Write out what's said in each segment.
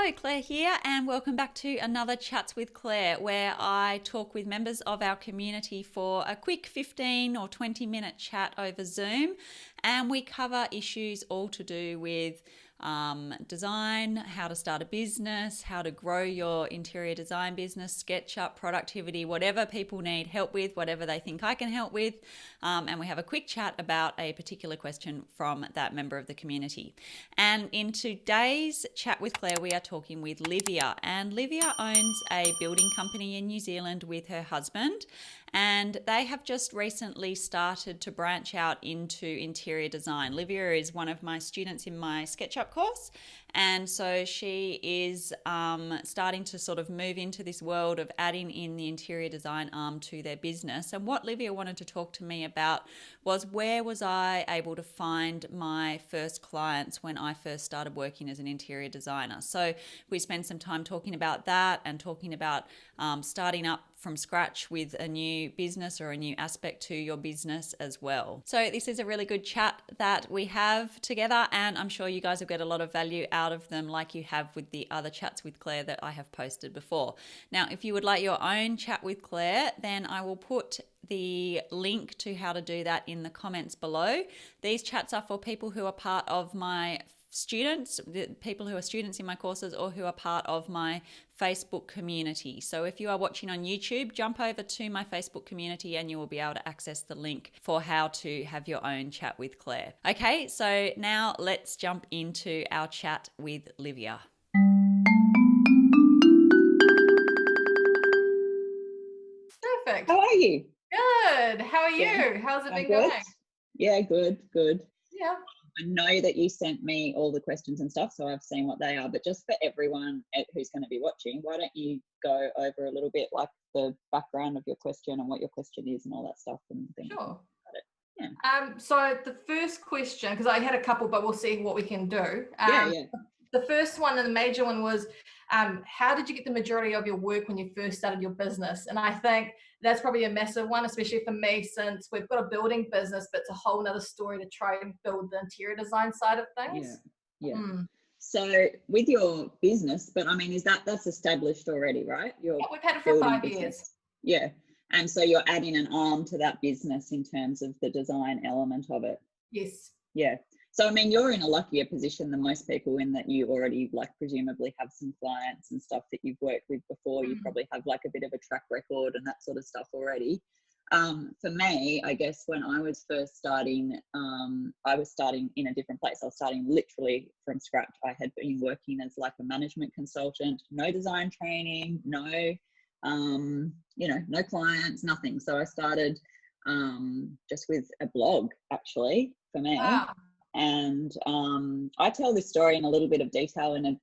Hello, Claire here, and welcome back to another Chats with Claire, where I talk with members of our community for a quick 15 or 20-minute chat over Zoom, and we cover issues all to do with design, how to start a business, how to grow your interior design business, SketchUp, productivity, whatever people need help with, whatever they think I can help with. And we have a quick chat about a particular question from that member of the community. And in today's chat with Claire, we are talking with Livia. And Livia owns a building company in New Zealand with her husband. And they have just recently started to branch out into interior design. Livia is one of my students in my SketchUp course. And so she is starting to sort of move into this world of adding in the interior design arm to their business. And what Livia wanted to talk to me about was, where was I able to find my first clients when I first started working as an interior designer? So we spent some time talking about that and talking about starting up from scratch with a new business or a new aspect to your business as well. So this is a really good chat that we have together, and I'm sure you guys will get a lot of value out of them, like you have with the other chats with Claire that I have posted before. Now, if you would like your own chat with Claire, then I will put the link to how to do that in the comments below. These chats are for people who are part of my students, the people who are students in my courses, or who are part of my Facebook community. So if you are watching on YouTube, jump over to my Facebook community and you will be able to access the link for how to have your own chat with Claire. Okay, so now let's jump into our chat with Livia. Perfect. How are you? Good. How are Yeah, you? How's it I'm been good. going? Yeah, good. Yeah. I know that you sent me all the questions and stuff, so I've seen what they are. But just for everyone who's going to be watching, why don't you go over a little bit, like the background of your question and what your question is and all that stuff and things. Sure. Got it. Yeah. So the first question, because I had a couple, but we'll see what we can do. Yeah. The first one and the major one was, how did you get the majority of your work when you first started your business? And I think that's probably a massive one, especially for me, since we've got a building business, but it's a whole nother story to try and build the interior design side of things. Yeah. So with your business, but I mean, that's established already, right? Yeah, we've had it for 5 years. Yeah. And so you're adding an arm to that business in terms of the design element of it. Yes. Yeah. So, I mean, you're in a luckier position than most people in that you already, like, presumably have some clients and stuff that you've worked with before. You probably have like a bit of a track record and that sort of stuff already. For me, I guess when I was first starting, I was starting in a different place. I was starting literally from scratch. I had been working as like a management consultant, no design training, no clients, nothing. So I started just with a blog, actually, for me. Wow. And I tell this story in a little bit of detail in a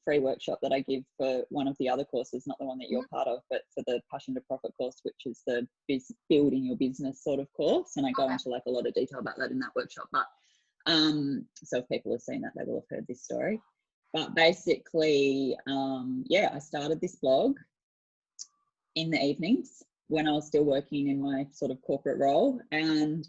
free workshop that I give for one of the other courses, not the one that you're part of, but for the Passion to Profit course, which is the building your business sort of course. And I go into like a lot of detail about that in that workshop. But so if people have seen that, they will have heard this story. But basically, I started this blog in the evenings when I was still working in my sort of corporate role. And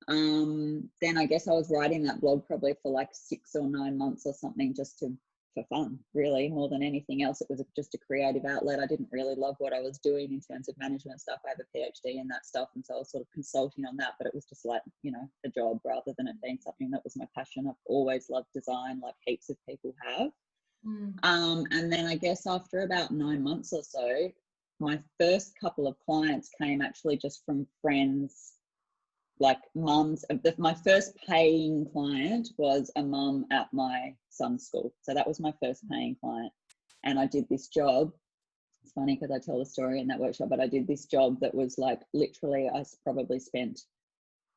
then I guess I was writing that blog probably for like 6 or 9 months or something, just for fun, really, more than anything else. It was just a creative outlet. I didn't really love what I was doing in terms of management stuff. I have a PhD in that stuff, and so I was sort of consulting on that, but it was just like, a job rather than it being something that was my passion. I've always loved design, like heaps of people have. And then I guess after about 9 months or so, my first couple of clients came actually just from friends, like mums. My first paying client was a mum at my son's school. So that was my first paying client. And I did this job. It's funny because I tell the story in that workshop, but I did this job that was like, literally, I probably spent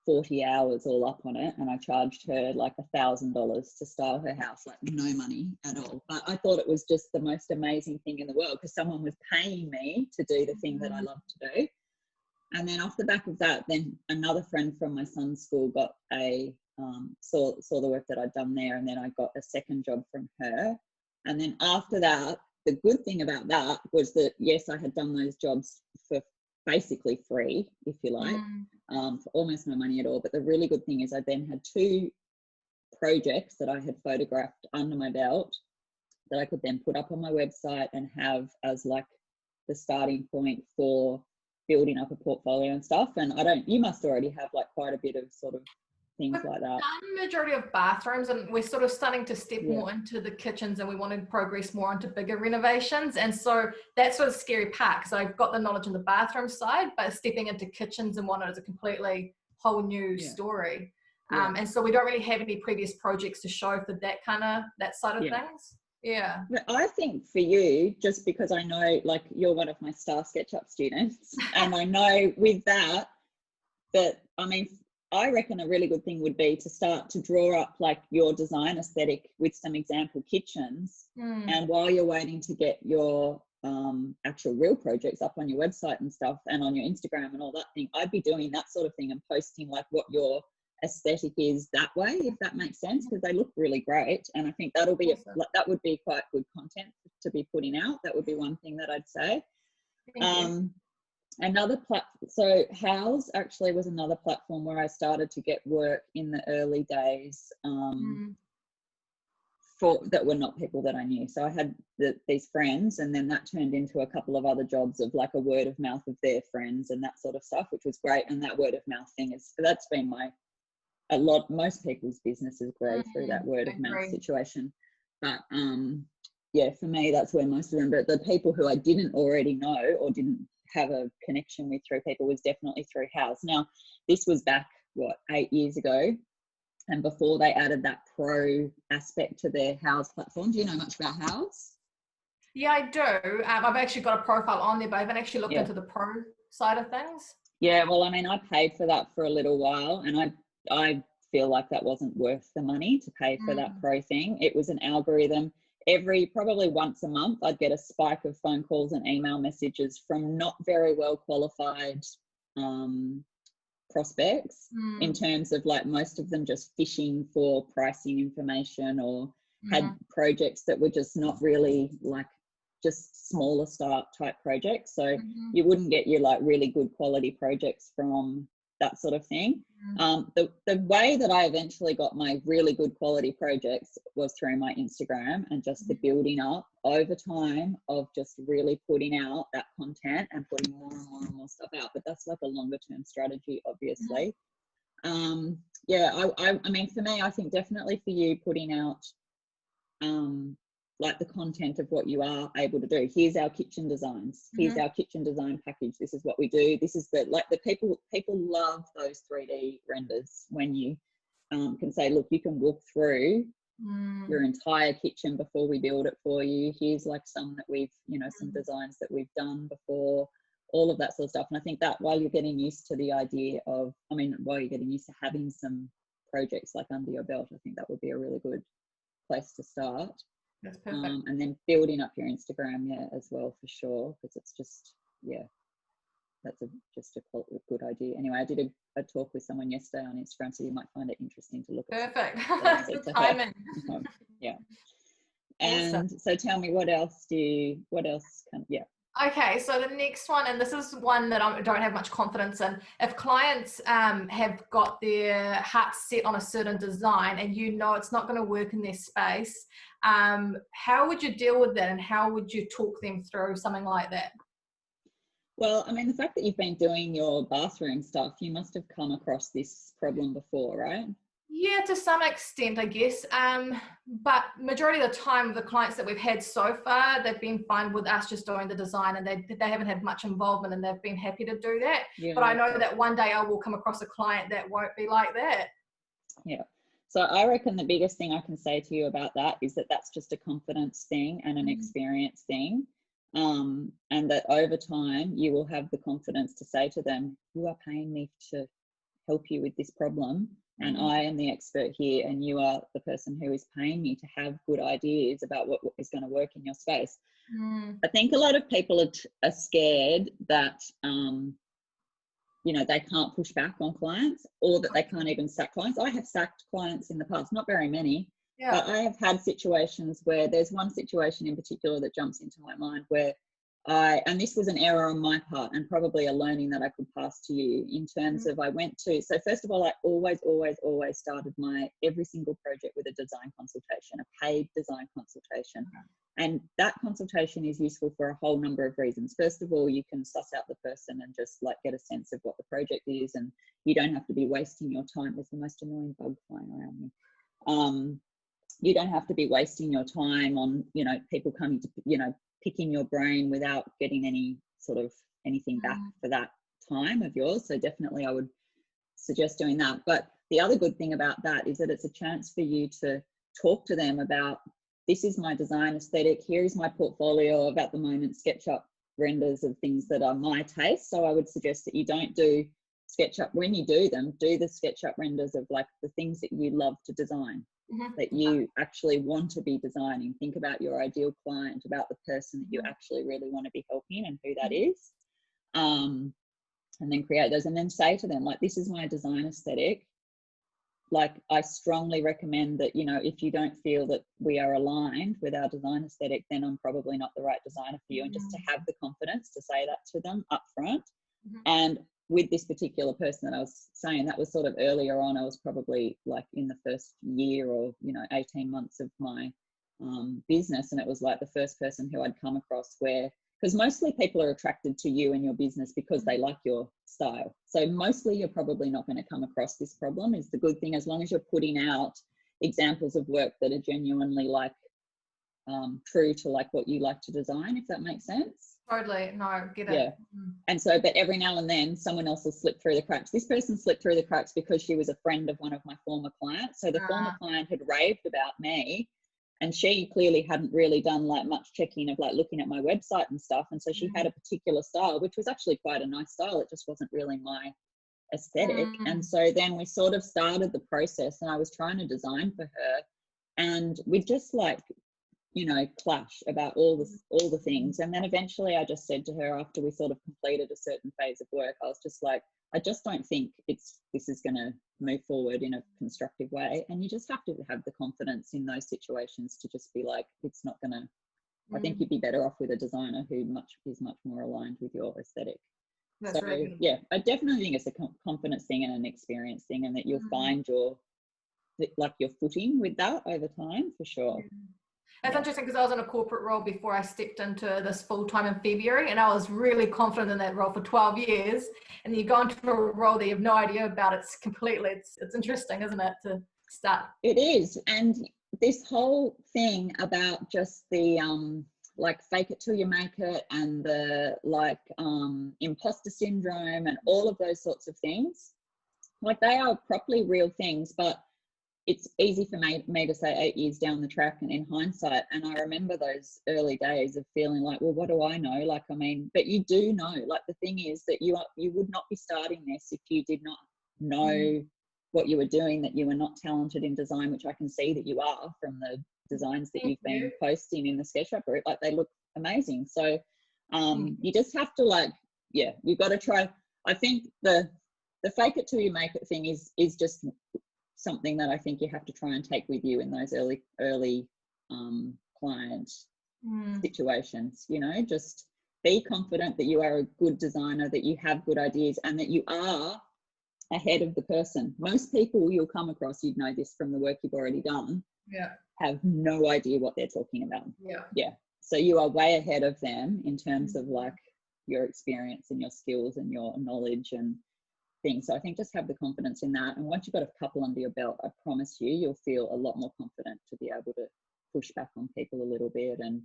40 hours all up on it. And I charged her like $1,000 to style her house, like no money at all. But I thought it was just the most amazing thing in the world because someone was paying me to do the thing that I love to do. And then off the back of that, then another friend from my son's school got saw the work that I'd done there, and then I got a second job from her. And then after that, the good thing about that was that, yes, I had done those jobs for basically free, if you like, for almost no money at all. But the really good thing is I then had 2 projects that I had photographed under my belt that I could then put up on my website and have as like the starting point for building up a portfolio and stuff. And you must already have like quite a bit of sort of things like that. Done majority of bathrooms, and we're sort of starting to step more into the kitchens, and we want to progress more into bigger renovations. And so that's sort of scary part, because I've got the knowledge on the bathroom side, but stepping into kitchens and whatnot is a completely whole new story. And so we don't really have any previous projects to show for that side of things. Yeah. But I think for you, just because I know like you're one of my star SketchUp students, and I know with that, I mean, I reckon a really good thing would be to start to draw up like your design aesthetic with some example kitchens. And while you're waiting to get your actual real projects up on your website and stuff, and on your Instagram and all that thing, I'd be doing that sort of thing and posting like what your aesthetic is that way, if that makes sense, because they look really great. And I think that'll be that would be quite good content to be putting out. That would be one thing that I'd say. Another platform, so House actually was another platform where I started to get work in the early days that were not people that I knew. So I had these friends, and then that turned into a couple of other jobs of like a word of mouth of their friends and that sort of stuff, which was great. And that word of mouth thing that's been most people's businesses grow through that word of mouth situation. But for me, that's where most of them, but the people who I didn't already know or didn't have a connection with through people was definitely through House. Now, this was back, 8 years ago, and before they added that pro aspect to their House platform. Do you know much about House? Yeah, I do. I've actually got a profile on there, but I haven't actually looked into the pro side of things. Yeah, well, I mean, I paid for that for a little while, and I feel like that wasn't worth the money to pay for that pro thing. It was an algorithm. Probably once a month, I'd get a spike of phone calls and email messages from not very well qualified prospects, in terms of like most of them just fishing for pricing information, or had projects that were just not really like just smaller start type projects. So you wouldn't get your like really good quality projects from that sort of thing. The way that I eventually got my really good quality projects was through my Instagram, and just the building up over time of just really putting out that content and putting more and more and more stuff out. But that's like a longer term strategy, obviously. I mean, for me, I think definitely for you, putting out like the content of what you are able to do. Here's our kitchen designs. Here's our kitchen design package. This is what we do. This is the people love those 3D renders when you can say, look, you can walk through your entire kitchen before we build it for you. Here's like some that we've, some designs that we've done before, all of that sort of stuff. And I think that while you're getting used to the idea of, while you're getting used to having some projects like under your belt, I think that would be a really good place to start. That's perfect. And then building up your Instagram, as well, for sure, because it's just, that's just a good idea. Anyway, I did a talk with someone yesterday on Instagram, so you might find it interesting to look at. Perfect. Good timing. And awesome. So tell me, what else Okay, so the next one, and this is one that I don't have much confidence in. If clients have got their hearts set on a certain design, and it's not going to work in their space, how would you deal with that, and how would you talk them through something like that? Well, I mean, the fact that you've been doing your bathroom stuff, you must have come across this problem before, right? Yeah, to some extent, I guess. But majority of the time, the clients that we've had so far, they've been fine with us just doing the design, and they haven't had much involvement, and they've been happy to do that. Yeah. But I know that one day I will come across a client that won't be like that. Yeah. So I reckon the biggest thing I can say to you about that is that that's just a confidence thing and an experience thing. And that over time you will have the confidence to say to them, you are paying me to help you with this problem, and I am the expert here, and you are the person who is paying me to have good ideas about what is going to work in your space. I think a lot of people are scared that they can't push back on clients, or that they can't even sack clients. I have sacked clients in the past, not very many. But I have had situations where there's one situation in particular that jumps into my mind where and this was an error on my part and probably a learning that I could pass to you in terms of so first of all, I always started every single project with a design consultation, a paid design consultation. And that consultation is useful for a whole number of reasons. First of all, you can suss out the person and just like get a sense of what the project is, and you don't have to be wasting your time. There's the most annoying bug flying around me. You don't have to be wasting your time on, people coming to, picking your brain without getting any sort of anything back for that time of yours. So definitely I would suggest doing that. But the other good thing about that is that it's a chance for you to talk to them about, this is my design aesthetic, here is my portfolio of, at the moment, SketchUp renders of things that are my taste. So I would suggest that you don't do SketchUp, when you do them, do the SketchUp renders of like the things that you love to design, that you actually want to be designing. Think about your ideal client, about the person that you actually really want to be helping and who that is. And then create those, and then say to them, like, this is my design aesthetic. Like, I strongly recommend that, if you don't feel that we are aligned with our design aesthetic, then I'm probably not the right designer for you. And just to have the confidence to say that to them up front. And with this particular person that I was saying, that was sort of earlier on. I was probably like in the first year or 18 months of my business, and it was like the first person who I'd come across where, because mostly people are attracted to you and your business because they like your style. So mostly you're probably not going to come across this problem, is the good thing, as long as you're putting out examples of work that are genuinely like true to like what you like to design, if that makes sense. Totally. No, get it. Yeah. And so, but every now and then someone else will slip through the cracks. This person slipped through the cracks because she was a friend of one of my former clients. So the former client had raved about me, and she clearly hadn't really done like much checking of like looking at my website and stuff. And so she had a particular style, which was actually quite a nice style. It just wasn't really my aesthetic. And so then we sort of started the process, and I was trying to design for her, and we just like, clash about all the things. And then eventually I just said to her, after we sort of completed a certain phase of work, I was just like, I just don't think this is going to move forward in a constructive way. And you just have to have the confidence in those situations to just be like, it's not going to, I think you'd be better off with a designer who is much more aligned with your aesthetic. That's so really good. Yeah, I definitely think it's a confidence thing and an experience thing, and that you'll find your footing with that over time, for sure. That's interesting, because I was in a corporate role before I stepped into this full-time in February, and I was really confident in that role for 12 years. And then you go into a role that you have no idea about. It's interesting, isn't it, to start? It is. And this whole thing about just the like fake it till you make it, and the like imposter syndrome and all of those sorts of things, like, they are properly real things, but it's easy for me to say 8 years down the track and in hindsight. And I remember those early days of feeling like, well, what do I know? Like, I mean, but you do know. Like, the thing is that you would not be starting this if you did not know what you were doing, that you were not talented in design, which I can see that you are from the designs that you've been posting in the SketchUp group. Like, they look amazing. So you just have to, like, you've got to try. I think the fake it till you make it thing is just something that I think you have to try and take with you in those early client situations. Just be confident that you are a good designer, that you have good ideas, and that you are ahead of the person. Most people you'll come across, you'd know this from the work you've already done, have no idea what they're talking about. So you are way ahead of them in terms of like your experience and your skills and your knowledge and things. So I think just have the confidence in that, and once you've got a couple under your belt, I promise you'll feel a lot more confident to be able to push back on people a little bit. And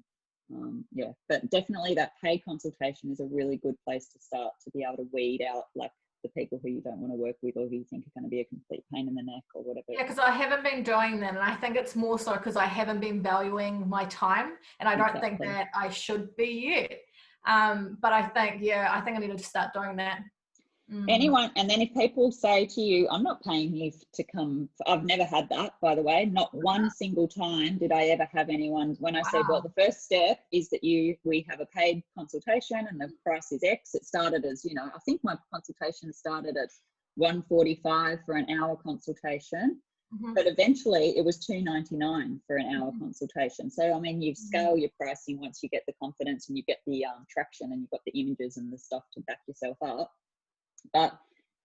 but definitely that paid consultation is a really good place to start, to be able to weed out like the people who you don't want to work with, or who you think are going to be a complete pain in the neck or whatever. Because I haven't been doing that, and I think it's more so because I haven't been valuing my time, and I don't think that I should be yet. But I think I need to start doing that. Anyone, and then if people say to you, I'm not paying you to come, I've never had that, by the way. Not one single time did I ever have anyone, when I said, well, the first step is that we have a paid consultation and the price is X. It started as, I think my consultation started at $145 for an hour consultation. But eventually it was $2.99 for an hour consultation. So, I mean, you scale your pricing once you get the confidence and you get the traction and you've got the images and the stuff to back yourself up. But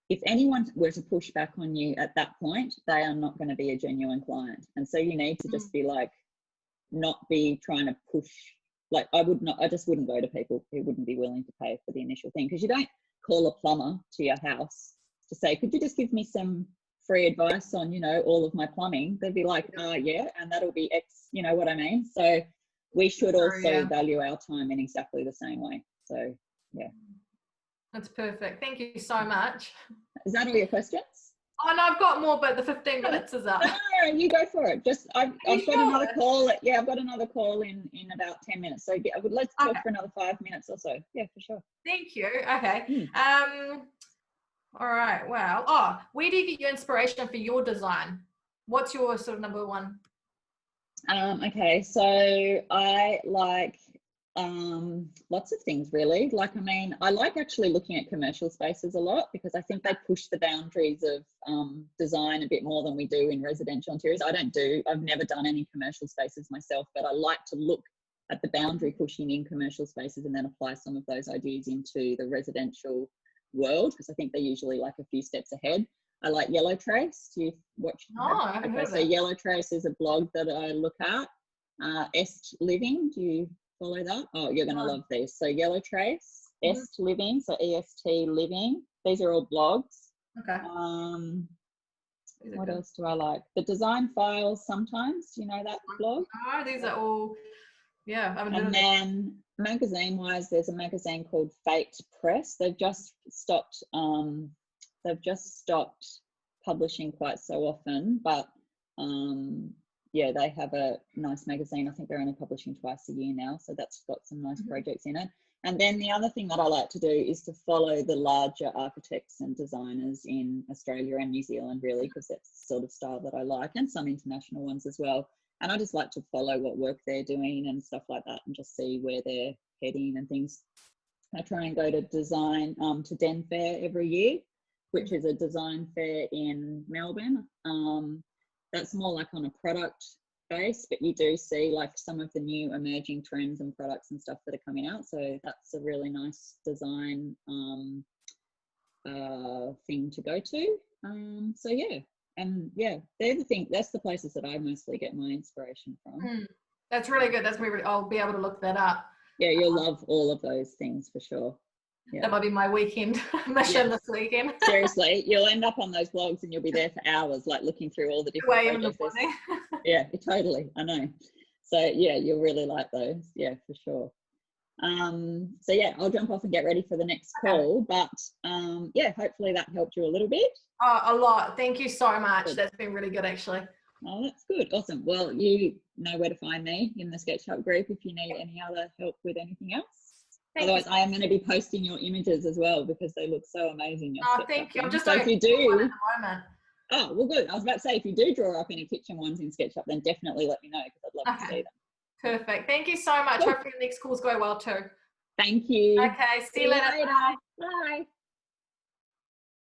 if anyone were to push back on you at that point, they are not going to be a genuine client. And so you need to just be like, not be trying to push. Like I just wouldn't go to people who wouldn't be willing to pay for the initial thing, because you don't call a plumber to your house to say, could you just give me some free advice on, you know, all of my plumbing? They'd be like, yeah, and that'll be X, you know what I mean? So we should also value our time in exactly the same way. So yeah. That's perfect. Thank you so much. Is that all your questions? Oh, no, I've got more, but the 15 minutes is up. No, you go for it. Just I've got another call. Yeah, I've got another call in about 10 minutes. So I would like to talk for another 5 minutes or so. Yeah, for sure. Thank you. Okay. All right. Wow. Where do you get your inspiration for your design? What's your sort of number one? Okay, so I like lots of things really. Like, I mean, I like actually looking at commercial spaces a lot, because I think they push the boundaries of design a bit more than we do in residential interiors. I've never done any commercial spaces myself, but I like to look at the boundary pushing in commercial spaces and then apply some of those ideas into the residential world, because I think they're usually like a few steps ahead. I like Yellow Trace. Do you watch? I haven't heard of so Yellow Trace is a blog that I look at. Est Living, do you follow that? Oh, you're going to love these. So Yellow Trace, Est Living, so EST Living. These are all blogs. Okay. What else do I like? The Design Files sometimes, you know that blog? Oh, these are all, I haven't heard of And then magazine-wise, there's a magazine called Fate Press. They've just stopped publishing quite so often, but yeah, they have a nice magazine. I think they're only publishing twice a year now, so that's got some nice projects in it. And then the other thing that I like to do is to follow the larger architects and designers in Australia and New Zealand, really, because that's the sort of style that I like, and some international ones as well. And I just like to follow what work they're doing and stuff like that, and just see where they're heading and things. I try and go to to Den Fair every year, which is a design fair in Melbourne. That's more like on a product base, but you do see like some of the new emerging trends and products and stuff that are coming out. So that's a really nice design thing to go to. So yeah, and yeah, that's the places that I mostly get my inspiration from. That's really good. I'll be able to look that up. Yeah, you'll love all of those things for sure. Yeah. That might be my weekend mission this weekend. Seriously, you'll end up on those blogs and you'll be there for hours, like looking through all the different projects. Yeah, totally. I know. So yeah, you'll really like those. Yeah, for sure. So yeah, I'll jump off and get ready for the next call. But yeah, hopefully that helped you a little bit. Oh, a lot. Thank you so much. Good. That's been really good, actually. Oh, that's good. Awesome. Well, you know where to find me in the SketchUp group if you need any other help with anything else. Otherwise, I am going to be posting your images as well, because they look so amazing. Thank you. I'm just so if you do, at the moment. Oh, well, good. I was about to say, if you do draw up any kitchen ones in SketchUp, then definitely let me know, because I'd love to see them. Perfect. Thank you so much. Cool. Hopefully the next calls go well too. Thank you. Okay. See you later. Bye.